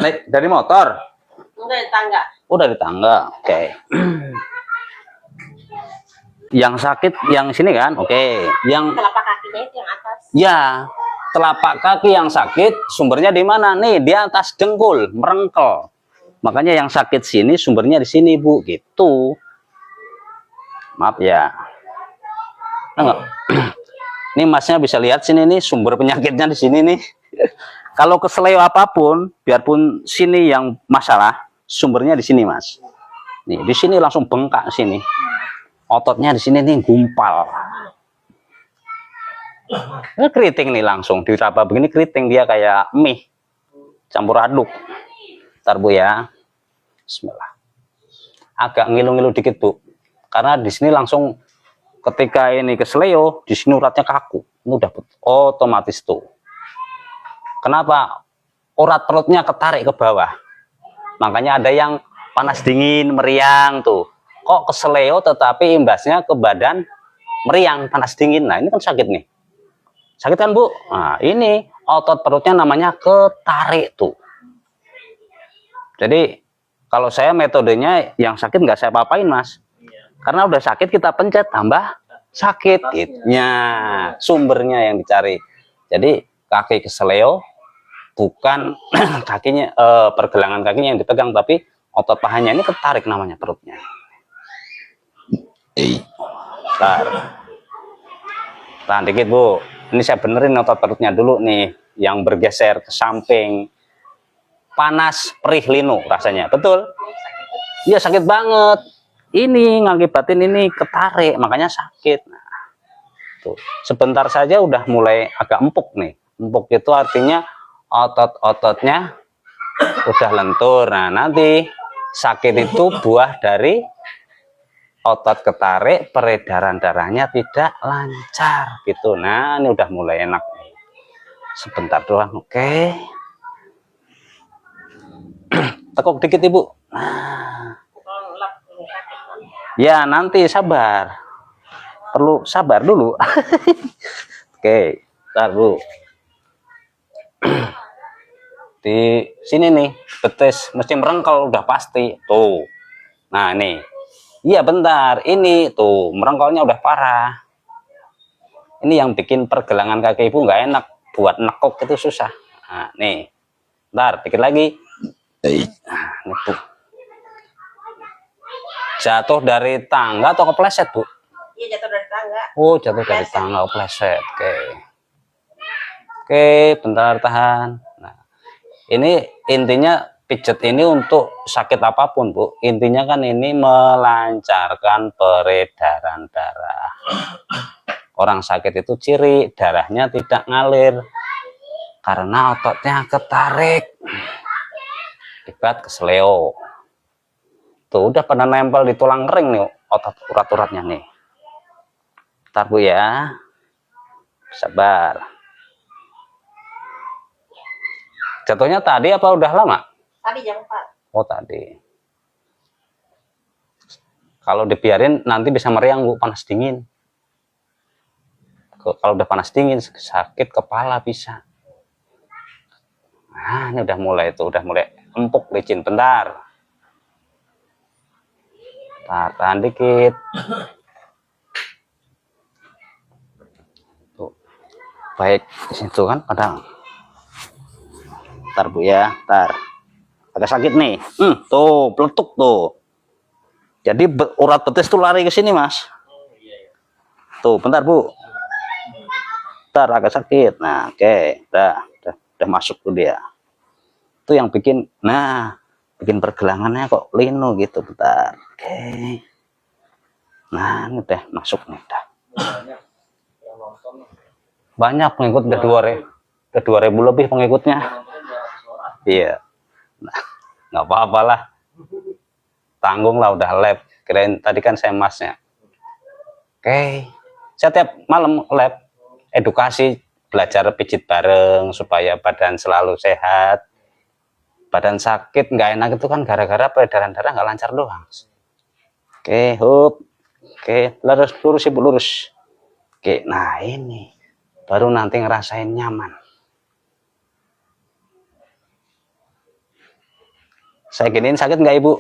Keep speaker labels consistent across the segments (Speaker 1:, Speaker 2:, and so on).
Speaker 1: Dari motor?
Speaker 2: Enggak, di tangga.
Speaker 1: Oh, dari tangga. Oke. Yang sakit yang sini kan? Oke. Yang
Speaker 2: Telapak kakinya itu yang atas.
Speaker 1: ya, telapak kaki yang sakit sumbernya di mana? Nih, di atas dengkul, merengkel. Makanya yang sakit sini sumbernya di sini, Bu, gitu. Maaf ya. Enggak. Ini Masnya bisa lihat sini nih sumber penyakitnya di sini nih. Kalau keseleo apapun, biarpun sini yang masalah, sumbernya di sini, Mas. Nih, di sini langsung bengkak sini. Ototnya di sini nih gumpal. Ini keriting nih langsung diraba begini, keriting dia kayak mie campur aduk. Ntar Bu ya. Bismillah. Agak ngilu-ngilu dikit Bu. Karena di sini langsung ketika ini keseleo, di sini uratnya kaku. Ini udah otomatis tuh. Kenapa? Urat perutnya ketarik ke bawah. Makanya ada yang panas dingin, meriang tuh. Kok keseleo tetapi imbasnya ke badan meriang, panas dingin. Nah, ini kan sakit nih. Sakit kan, Bu? Nah, ini otot perutnya namanya ketarik tuh. Jadi, kalau saya metodenya yang sakit nggak saya apa-apain, Mas. Karena udah sakit kita pencet tambah sakit. Gitu. Sumbernya yang dicari. Jadi, kaki keseleo bukan kakinya pergelangan kakinya yang dipegang, tapi otot pahanya ini ketarik namanya perutnya. Tahan dikit Bu, ini saya benerin otot perutnya dulu nih yang bergeser ke samping. Panas, perih, linu rasanya, betul? Iya sakit banget. Ini ngakibatin ini ketarik, makanya sakit. Nah, tuh sebentar saja udah mulai agak empuk nih. Empuk itu artinya otot-ototnya udah lentur. Nah, nanti sakit itu buah dari otot ketarik, peredaran darahnya tidak lancar gitu. Nah, ini udah mulai enak nih. Sebentar doang, oke. Tekuk dikit Ibu. Nah. Ya, nanti sabar. Perlu sabar dulu. Oke, bentar Bu. Di sini nih betis mesti merengkel udah pasti tuh. Nah ini iya bentar ini tuh merengkelnya udah parah. Ini yang bikin pergelangan kaki Ibu nggak enak, buat nekuk itu susah. Nah nih bentar dikit lagi. Nah, nih, Bu. Jatuh dari tangga atau kepleset Bu?
Speaker 2: Iya jatuh dari tangga.
Speaker 1: Oh jatuh dari tangga kepleset. Oke bentar tahan. Ini intinya pijet ini untuk sakit apapun Bu. Intinya kan ini melancarkan peredaran darah. Orang sakit itu ciri darahnya tidak ngalir karena ototnya ketarik. Akibat keseleo. Tuh udah pada nempel di tulang kering nih otot urat-uratnya nih. Ntar Bu ya. Sabar. Jatuhnya tadi apa udah lama?
Speaker 2: Tadi jam 4.
Speaker 1: Oh tadi. Kalau dibiarin nanti bisa meriang Bu, panas dingin. Kalau udah panas dingin sakit kepala bisa. Nah ini udah mulai tuh, udah mulai empuk licin. Bentar. Tahan dikit. Tuh. Baik di situ kan padahal. Ntar Bu ya, ntar agak sakit nih, tuh peletuk tuh. Jadi urat betis tuh lari ke sini Mas. Tuh, bentar Bu. Ntar agak sakit. Nah, oke, udah masuk tuh dia. Itu yang bikin, nah, bikin pergelangannya kok linu gitu, bentar. Oke. Nah, ini udah masuk nih, udah. Banyak pengikut udah 2.000 lebih pengikutnya. Iya, nah, nggak apa-apalah, tanggung lah udah lab. Kirain tadi kan saya Masnya. Oke, saya tiap malam lab, edukasi, belajar pijit bareng supaya badan selalu sehat. Badan sakit nggak enak itu kan gara-gara peredaran darah nggak lancar doang. Oke, hup, oke, lurus Ibu lurus. Oke, nah ini baru nanti ngerasain nyaman. Saya giniin sakit nggak Ibu?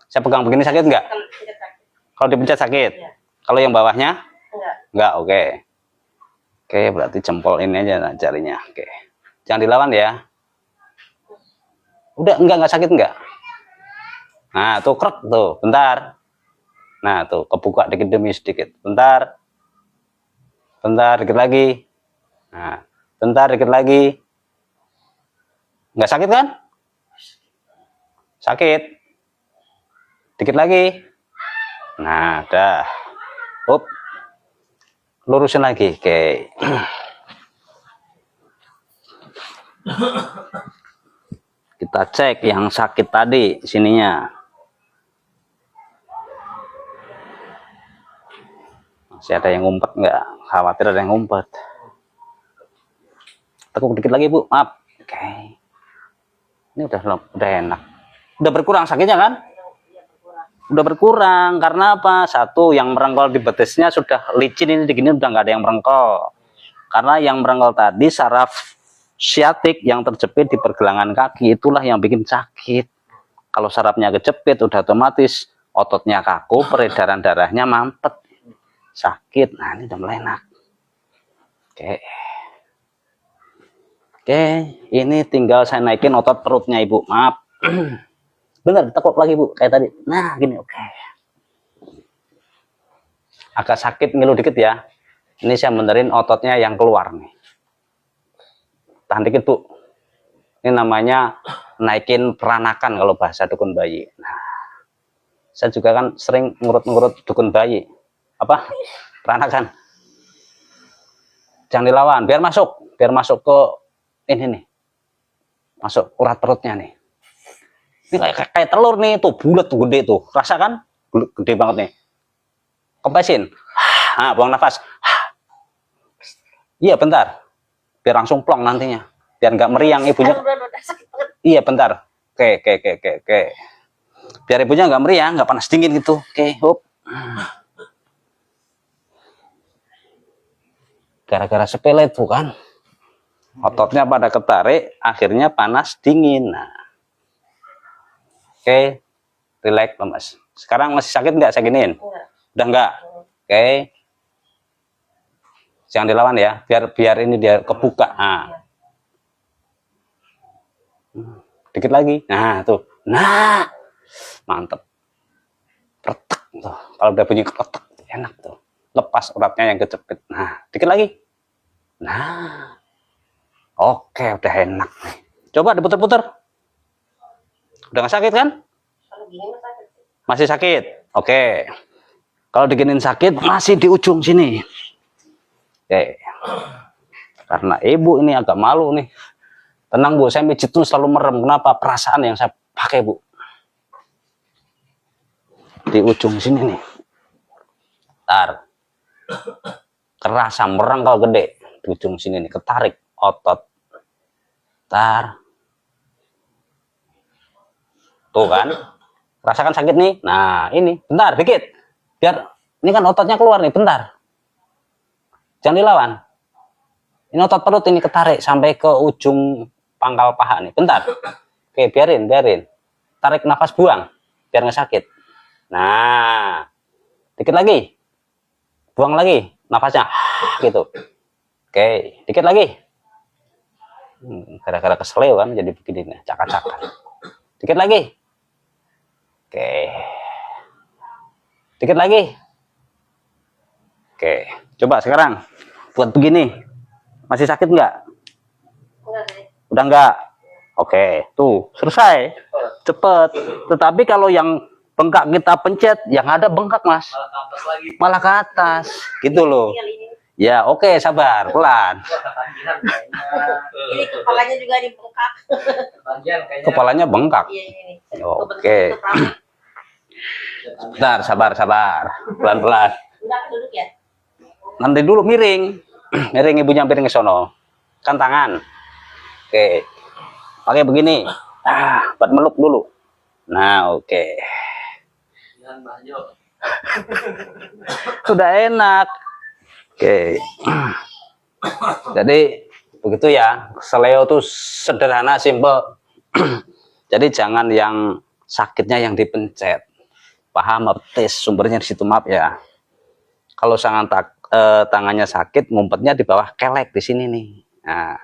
Speaker 1: Saya pegang begini sakit nggak?
Speaker 2: Kalau tidak sakit.
Speaker 1: Kalau dipencet sakit?
Speaker 2: Iya.
Speaker 1: Kalau yang bawahnya?
Speaker 2: Enggak.
Speaker 1: Nggak, oke. Oke, berarti jempol ini aja nah, jarinya. Oke. Jangan dilawan ya. Udah, nggak sakit nggak? Nah, tuh krek tuh, bentar. Nah, tuh kebuka dikit demi sedikit. Bentar. Bentar, dikit lagi. Nah, bentar, dikit lagi. Nggak sakit kan? Sakit. Dikit lagi. Nah, dah. Up. Lurusin lagi. Oke. Kita cek yang sakit tadi sininya. Masih ada yang ngumpet nggak? Khawatir ada yang ngumpet. Tekuk dikit lagi Bu, maaf. Oke. Ini udah enak. Udah berkurang sakitnya kan? Udah berkurang karena apa? Satu, yang merengkol di betisnya sudah licin, ini begini udah nggak ada yang merengkol. Karena yang merengkol tadi saraf siatik yang terjepit di pergelangan kaki, itulah yang bikin sakit. Kalau sarafnya kejepit udah otomatis ototnya kaku, peredaran darahnya mampet, sakit. Nah, ini udah mulai enak. Oke. Oke, ini tinggal saya naikin otot perutnya Ibu, maaf. Bener, tekuk lagi Bu, kayak tadi. Nah, gini, oke. Agak sakit ngilu dikit ya. Ini saya benerin ototnya yang keluar nih. Tahan dikit Bu. Ini namanya naikin peranakan kalau bahasa dukun bayi. Nah, saya juga kan sering ngurut-ngurut dukun bayi. Apa? Peranakan. Jangan dilawan, biar masuk ke ini nih. Masuk urat perutnya nih. Ini kayak telur nih, tuh bulat tuh, gede tuh, rasa kan gede banget nih. Kempesin, buang nafas. Iya bentar, biar langsung plong nantinya, biar nggak meriang ibunya. Iya bentar, oke. Biar ibunya nggak meriang, nggak panas dingin gitu. Oke, hop. Gara-gara sepele tuh kan, ototnya pada ketarik, akhirnya panas dingin. Nah. Oke, relax Mas. Sekarang masih sakit nggak saya giniin? Udah nggak? Oke. Jangan dilawan ya, biar ini dia kebuka. Nah. Dikit lagi. Nah, tuh. Nah. Mantep. Retak tuh. Kalau udah bunyi keretak, enak tuh. Lepas uratnya yang kejepit. Nah, dikit lagi. Nah. Oke, udah enak nih. Coba diputer-puter. Udah nggak sakit kan? Masih sakit. Oke. Kalau diginin sakit masih di ujung sini. Oke. Karena ibu ini agak malu nih. Tenang Bu, saya pijit tuh selalu merem. Kenapa? Perasaan yang saya pakai Bu. Di ujung sini nih. Tar. Kerasa merengkal gede di ujung sini nih. Ketarik otot. Tar. Tuh kan, rasakan sakit nih. Nah ini, bentar dikit. Biar, ini kan ototnya keluar nih, bentar. Jangan dilawan. Ini otot perut ini ketarik sampai ke ujung pangkal paha nih. Bentar. Oke, biarin. Tarik nafas buang, biar nggak sakit. Nah, dikit lagi. Buang lagi nafasnya, gitu. Oke, dikit lagi. Gara-gara keseleo kan jadi begini nih, cakar-cakar. Dikit lagi. Oke. Dikit lagi. Oke. Coba sekarang. Buat begini. Masih sakit nggak? Udah nggak? Oke. Tuh. Selesai. Cepet. Tetapi kalau yang bengkak kita pencet, yang ada bengkak Mas. Malah ke atas. Gitu loh. Ya oke, sabar. Pelan.
Speaker 2: Ini kepalanya juga dibengkak.
Speaker 1: Kepalanya bengkak. Oke. Bentar, sabar. Pelan-pelan.
Speaker 2: Udah duduk ya?
Speaker 1: Nanti dulu miring. Miring ibunya miring ke sono. Kan tangan. Oke. Pakai begini. Buat meluk dulu. Nah, oke. Sudah enak. Oke. Jadi begitu ya. Seleo tuh sederhana, simple. Jadi jangan yang sakitnya yang dipencet. Paham, tes sumbernya di situ, maaf ya. Kalau tangannya sakit, ngumpetnya di bawah kelek di sini nih. Nah,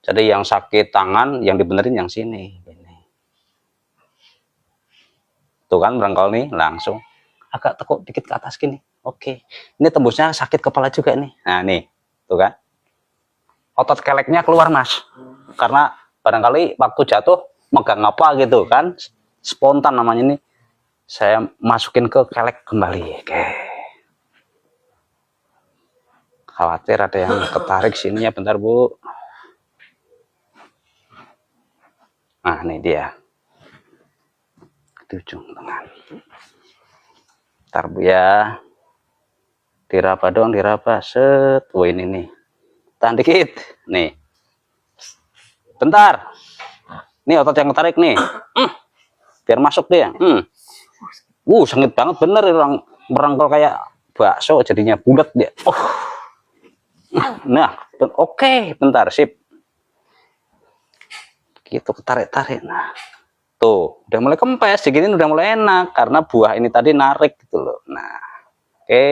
Speaker 1: jadi yang sakit tangan, yang dibenerin yang sini. Tuh kan berangkal nih, langsung agak tekuk dikit ke atas gini. Oke, ini tembusnya sakit kepala juga nih. Nah nih, tuh kan. Otot keleknya keluar mas, karena barangkali waktu jatuh megang apa gitu kan, spontan namanya ini, saya masukin ke kelek kembali. Oke, khawatir ada yang ketarik sininya, bentar bu. Nah ini dia di ujung tangan, bentar bu ya, diraba dong, diraba, set. Oh ini nih, tahan dikit nih, bentar, nih otot yang ketarik nih, biar masuk dia. Sengit banget bener, orang merangkul kayak bakso jadinya bulat dia. Nah oke, bentar, sip, gitu, ketarik-tarik. Nah tuh udah mulai kempes, segini udah mulai enak karena buah ini tadi narik gitu loh. Nah oke,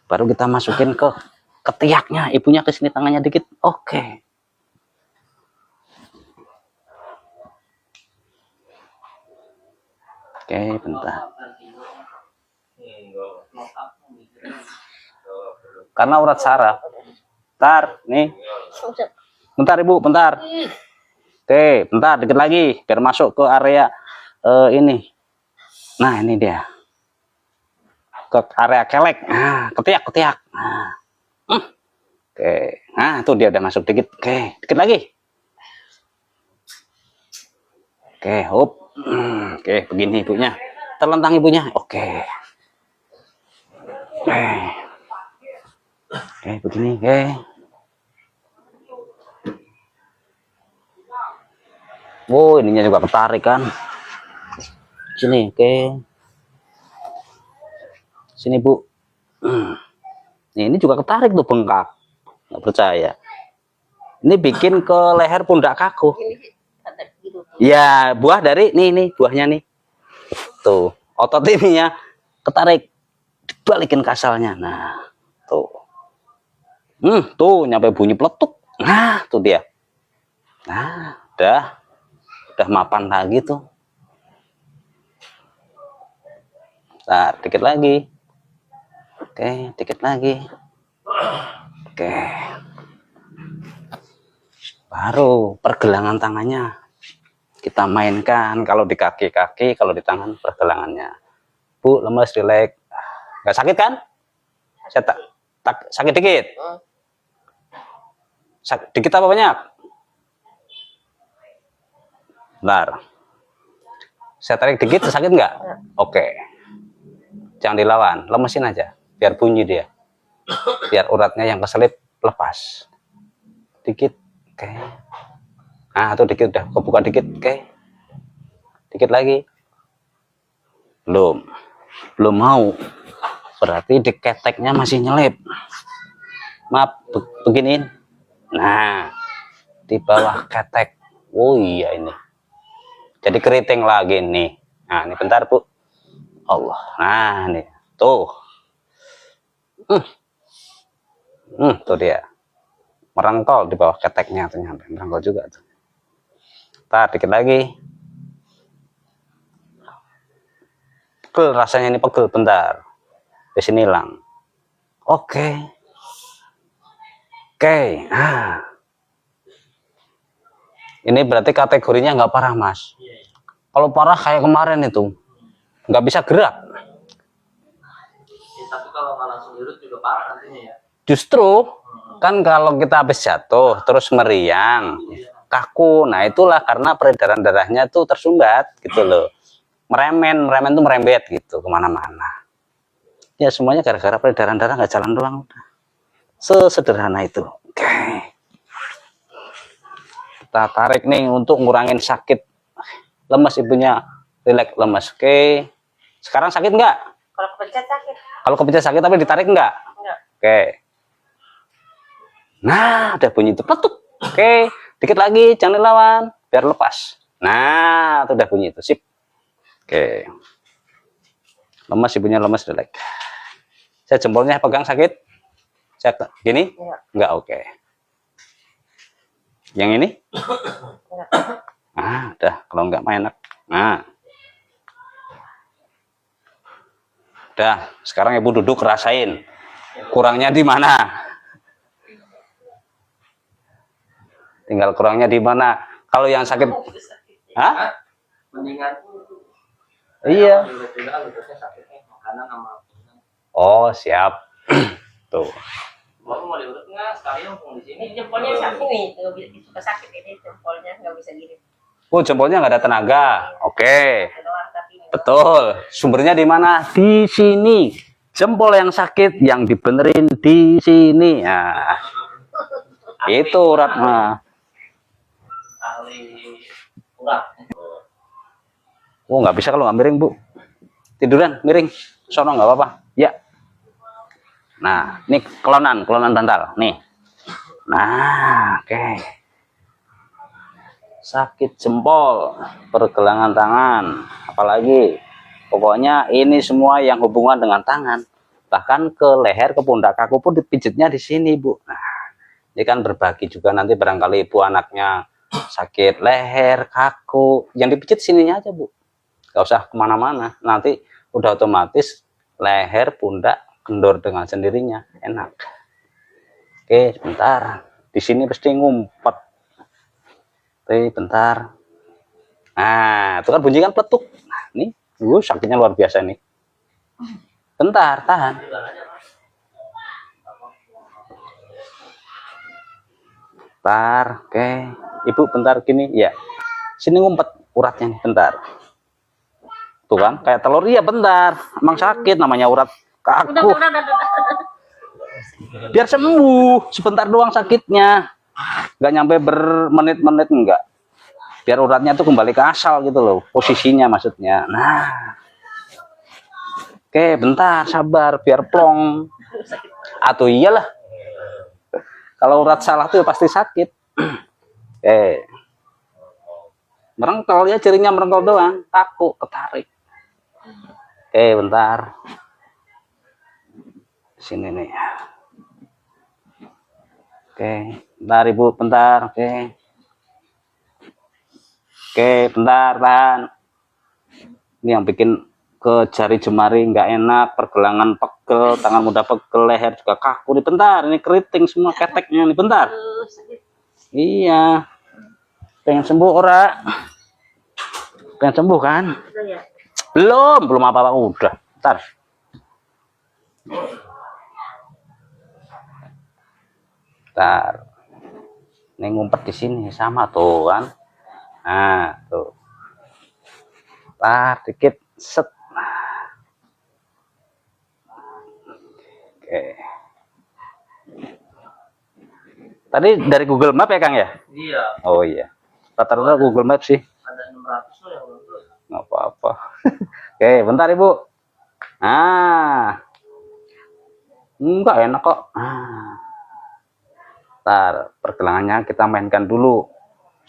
Speaker 1: baru kita masukin ke ketiaknya, ibunya ke sini tangannya dikit. Oke. Oke, bentar. Karena urat saraf. Bentar, nih. Bentar ibu, bentar. Oke, bentar, dikit lagi biar masuk ke area ini. Nah ini dia, ke area kelek. Nah, ketiak. Nah. Oke, nah tuh dia udah masuk dikit. Oke, dikit lagi. Oke, hop. Oke, begini ibunya, terlentang ibunya. Oke, begini. Wow, ininya juga ketarik kan. Sini, oke. Sini bu. Ini juga ketarik tuh, bengkak. Nggak percaya. Ini bikin ke leher pundak kaku. Ya, buah dari nih buahnya nih. Tuh, otot ininya ketarik, dibalikin kasalnya. Nah, tuh. Tuh nyampe bunyi peletuk. Nah, tuh dia. Nah, udah mapan lagi tuh. Nah, dikit lagi. Oke, dikit lagi. Oke. Baru pergelangan tangannya kita mainkan. Kalau di kaki, kalau di tangan pergelangannya. Bu, lemes, rileks. Nggak sakit kan? Saya sakit dikit. Dikit apa banyak? Bentar. Saya tarik dikit, sakit nggak? Oke. Jangan dilawan, lemesin aja. Biar bunyi dia. Biar uratnya yang keselip lepas. Dikit. Oke. Nah, tuh dikit udah kebuka dikit. Oke. Dikit lagi. Belum mau. Berarti di keteknya masih nyelip. Maaf, beginiin. Nah, di bawah ketek. Oh iya ini. Jadi keriting lagi nih. Nah, ini bentar, Bu. Allah. Nah, nih. Tuh. Tuh dia. Merangkol di bawah keteknya ternyata. Merangkol juga tuh. Ntar dikit lagi. Pegel, rasanya ini pegel, bentar. Di sini hilang. Oke. Nah. Ini berarti kategorinya nggak parah, Mas. Kalau parah kayak kemarin itu, nggak bisa gerak.
Speaker 3: Tapi kalau nggak langsung dirut juga parah nantinya ya.
Speaker 1: Justru kan kalau kita habis jatuh terus meriang, kaku. Nah itulah karena peredaran darahnya tuh tersumbat gitu loh. Meremen tuh merembet gitu kemana-mana. Ya semuanya gara-gara peredaran darah nggak jalan doang. Sesederhana itu. Oke. Kita tarik nih untuk ngurangin sakit. Lemes ibunya, rileks, lemes. Oke. Sekarang sakit nggak?
Speaker 2: Kalau kepencet sakit.
Speaker 1: Kalau kepencet sakit tapi ditarik nggak?
Speaker 2: Enggak.
Speaker 1: Oke. Nah, udah bunyi itu peletuk. Oke, dikit lagi, jangan dilawan, biar lepas. Nah, itu udah bunyi itu, sip. Oke. Lemas, ibunya lemas, relax. Saya jempolnya pegang sakit. Saya gini?
Speaker 2: Enggak.
Speaker 1: Enggak, oke. Yang ini?
Speaker 2: Enggak.
Speaker 1: Udah, kalau enggak mah enak. Nah. Udah, sekarang ibu duduk rasain. Kurangnya di mana? Tinggal kurangnya di mana? Kalau yang sakit, hah?
Speaker 3: Mendingan
Speaker 1: Iya.
Speaker 3: juga lututnya sakitnya makanan sama pinggang.
Speaker 1: Oh, siap. Tuh.
Speaker 3: Bapak mau diurut nggak? Sekali langsung di sini.
Speaker 2: Ini jempolnya sakit nih, nggak bisa suka sakit ini jempolnya nggak bisa gini.
Speaker 1: Oh, jempolnya nggak ada tenaga. Oke.
Speaker 2: Keluar tapi ini.
Speaker 1: Betul. Sumbernya di mana? Di sini. Jempol yang sakit yang dibenerin di sini. Nah. Itu urat mah.
Speaker 3: Ahli urat.
Speaker 1: Oh, nggak bisa kalau nggak miring, Bu. Tiduran, miring. Sono nggak apa-apa. Ya. Nah, ini kelonan bantal. Nih. Nah, oke. Sakit jempol, pergelangan tangan, apalagi. Pokoknya ini semua yang hubungan dengan tangan. Bahkan ke leher, ke pundak kaku pun dipijitnya di sini, Bu. Nah, ini kan berbagi juga nanti barangkali ibu anaknya sakit leher, kaku. Yang dipijit sininya aja, Bu. Gak usah kemana-mana, nanti udah otomatis leher, pundak kendor dengan sendirinya, enak. Oke, sebentar, di sini pasti ngumpet. Oke, bentar. Nah, itu kan bunyi kan peletuk. Nah, ini, sakitnya luar biasa nih. Bentar, tahan. Bentar, oke. Ibu bentar gini, ya. Sini ngumpet uratnya nih, bentar. Tuh kan, kayak telur, iya bentar. Emang sakit, namanya urat kaku.
Speaker 2: Udah.
Speaker 1: Biar sembuh, sebentar doang sakitnya. Nggak nyampe bermenit-menit, enggak. Biar uratnya tuh kembali ke asal gitu loh, posisinya maksudnya. Nah. Oke, bentar, sabar, biar plong. Atau iyalah. Kalau urat salah tuh pasti sakit. Oke. Merengkel ya, cirinya merengkel doang, kaku, ketarik. Oke, bentar. Sini nih. Oke, bentar Ibu, bentar. Oke. Oke, bentar, tahan. Ini yang bikin ke jari jemari nggak enak, pergelangan pegel, tangan mudah pegel, leher juga kaku. Nih bentar, ini keriting semua keteknya nih, bentar. Iya. Pengen sembuh ora? Pengen sembuh kan?
Speaker 2: Udah ya.
Speaker 1: Belum apa-apa, udah. Bentar. Bentar. Ini ngumpet di sini sama tuh kan. Nah, tuh. Bentar, dikit set. Oke. Tadi dari Google Map ya, Kang ya?
Speaker 3: Iya.
Speaker 1: Oh iya. Rata-rata Google Map sih.
Speaker 3: Ada 600 loh yang belum.
Speaker 1: Nggak apa-apa. Oke, bentar Ibu. Nah. Enggak enak kok. Bentar, pergelangannya kita mainkan dulu.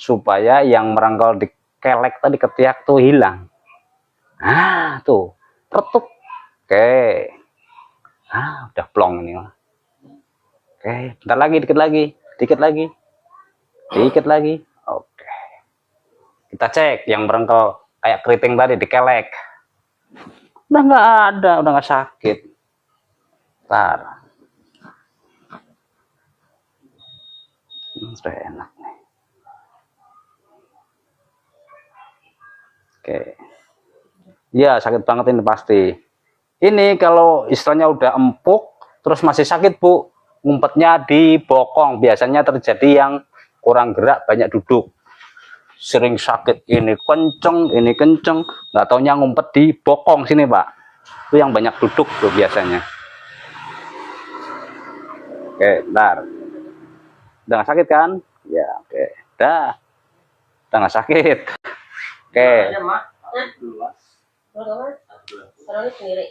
Speaker 1: Supaya yang merangkal di kelek tadi, ketiak tuh hilang. Nah, tuh. Retuk. Oke. Udah plong ini. Oke, bentar lagi, dikit lagi. Dikit lagi. Dikit lagi. Oke. Kita cek yang merengkel kayak keriting tadi, dikelek. Udah nggak ada, udah nggak sakit. Bentar. Sudah enak nih. Oke. Ya, sakit banget ini pasti. Ini kalau istilahnya udah empuk, terus masih sakit, Bu. Ngumpetnya di bokong. Biasanya terjadi yang kurang gerak, banyak duduk. Sering sakit, ini kenceng, nggak taunya ngumpet di bokong sini, Pak. Itu yang banyak duduk tuh biasanya. Oke, bentar. Udah nggak sakit kan? Ya, oke. Udah nggak sakit. Oke.
Speaker 3: Ada, Mak.
Speaker 2: Kalau sendiri.